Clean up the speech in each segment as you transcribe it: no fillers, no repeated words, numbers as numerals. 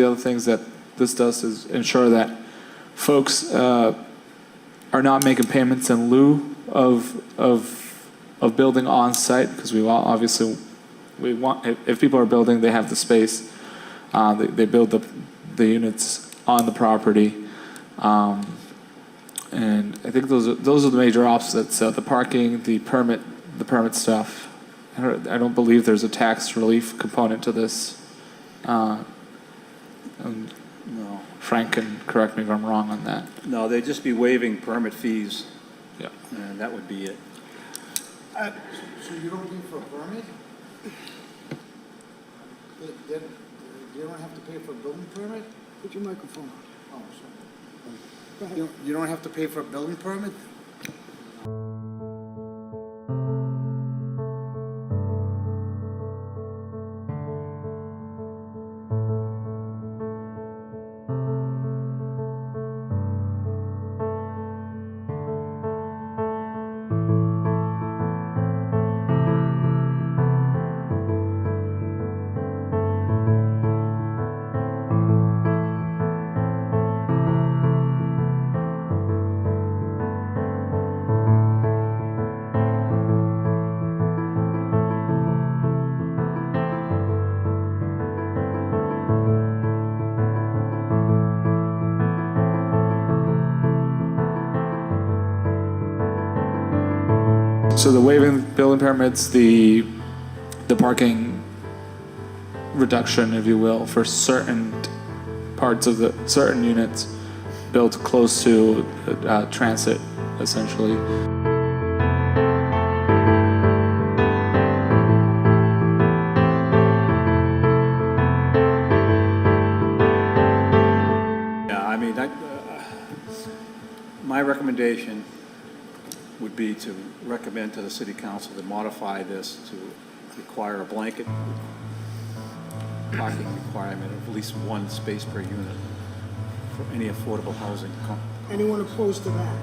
the other things that this does is ensure that folks are not making payments in lieu of building on site, because we want, obviously we want, if people are building, they have the space, they build the units on the property, and I think those are the major offsets. The parking, the permit stuff. I don't believe there's a tax relief component to this. No. Frank can correct me if I'm wrong on that. No, they'd just be waiving permit fees. Yeah. And that would be it. So you don't pay for a permit? You don't have to pay for a building permit? Put your microphone on. Oh, sorry. You don't have to pay for a building permit? So the waiving building permits, the parking reduction, if you will, for certain parts of the certain units built close to transit, essentially. Yeah, I mean, my recommendation would be to recommend to the city council to modify this to require a blanket parking requirement of at least one space per unit for any affordable housing. Anyone opposed to that?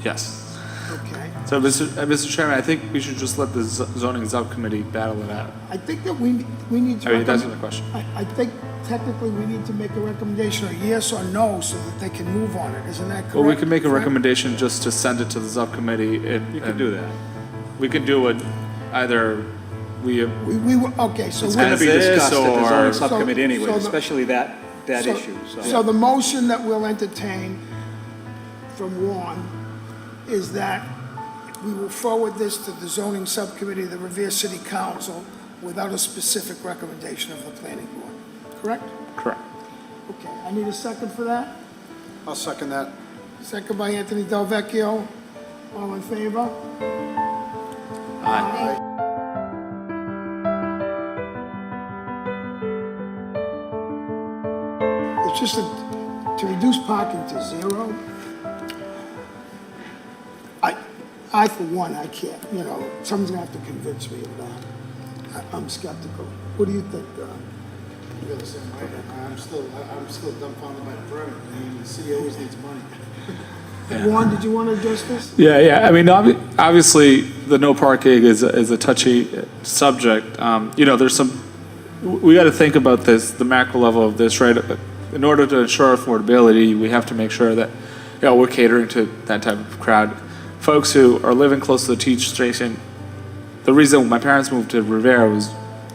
Yes. Okay. So, Mr. Chairman, I think we should just let the zoning subcommittee battle it out. I think that we need to. I mean, that's the question. I think technically we need to make a recommendation, or yes or no, so that they can move on it. Isn't that correct? Well, we can make a Frank? recommendation just to send it to the subcommittee. You can do that. We could do it either Okay, so It's we- going to be As is, discussed at the or- zoning subcommittee anyway, so the- especially that issue. So the motion that we'll entertain from Juan is that we will forward this to the zoning subcommittee of the Revere City Council without a specific recommendation of the planning board. Correct? correct. Okay, I need a second for that. I'll second that. Second by Anthony Del Vecchio. All in favor? Aye. It's just to reduce parking to zero. I for one, I can't, someone's gonna have to convince me of that. I'm skeptical. What do you think, I feel the same way. I'm still dumbfounded by the permit. I mean, the city always needs money. Juan, did you want to address this? Yeah. I mean, obviously, the no parking is a touchy subject. There's we got to think about this, the macro level of this, right? In order to ensure affordability, we have to make sure that, we're catering to that type of crowd. Folks who are living close to the teach station, the reason my parents moved to Revere was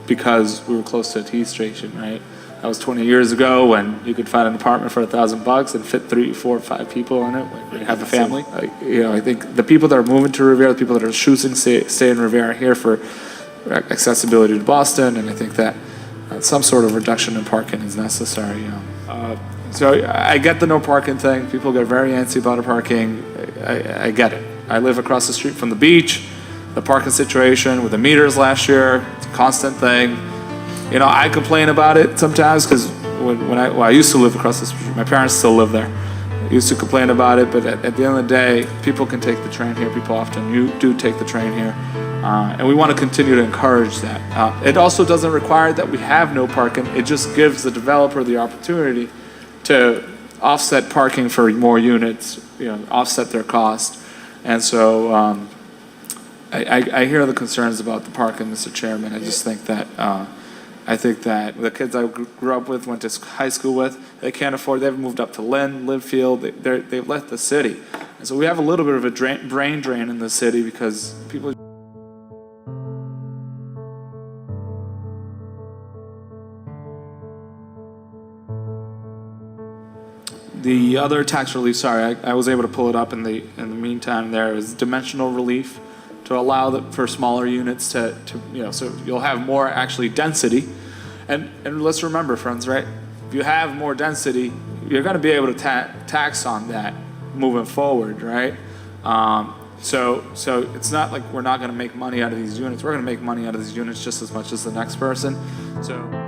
because we were close to a T station, right? That was 20 years ago when you could find an apartment for $1,000 and fit 3, 4, 5 people in it when you have a family. I think the people that are moving to Revere, the people that are choosing to stay in Revere are here for accessibility to Boston, and I think that some sort of reduction in parking is necessary. So I get the no parking thing. People get very antsy about parking. I get it. I live across the street from the beach. The parking situation with the meters last year, it's a constant thing. I complain about it sometimes because when I used to live across the street, my parents still live there. I used to complain about it, but at the end of the day, people can take the train here. People often do take the train here. And we want to continue to encourage that. It also doesn't require that we have no parking. It just gives the developer the opportunity to offset parking for more units, offset their cost. And so I hear the concerns about the parking, Mr. Chairman. I just think that I think that the kids I grew up with, went to high school with, they can't afford, they've moved up to Lynn, Linfield, they've left the city. And so we have a little bit of a brain drain in the city because people. The other tax relief, sorry, I was able to pull it up in the meantime. There is dimensional relief to allow for smaller units to so you'll have more actually density, and let's remember, friends, right? If you have more density, you're going to be able to tax on that moving forward, right? So it's not like we're not going to make money out of these units. We're going to make money out of these units just as much as the next person. So.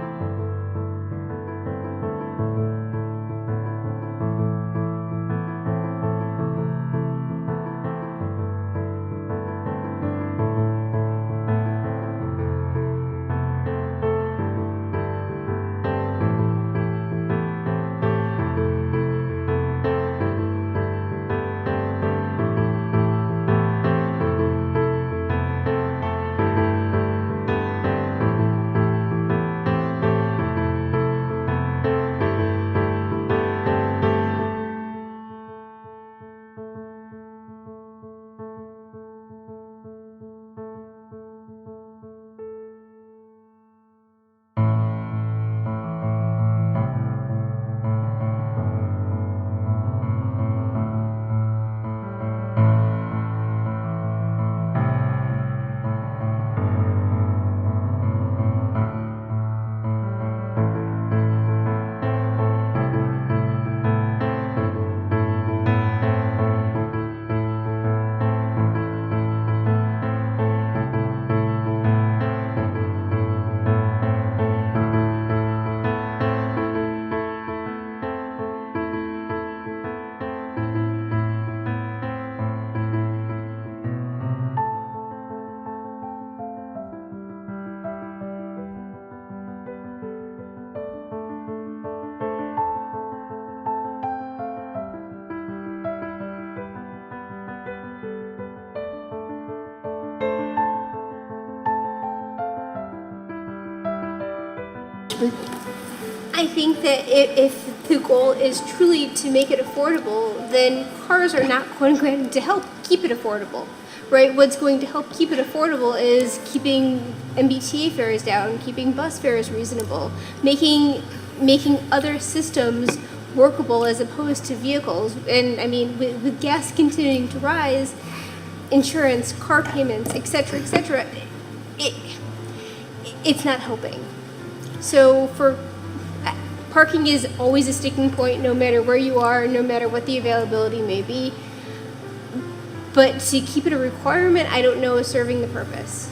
I think that if the goal is truly to make it affordable, then cars are not going to help keep it affordable, right? What's going to help keep it affordable is keeping MBTA fares down, keeping bus fares reasonable, making other systems workable as opposed to vehicles. And I mean, with gas continuing to rise, insurance, car payments, et cetera, it's not helping. So parking is always a sticking point, no matter where you are, no matter what the availability may be. But to keep it a requirement, I don't know is serving the purpose.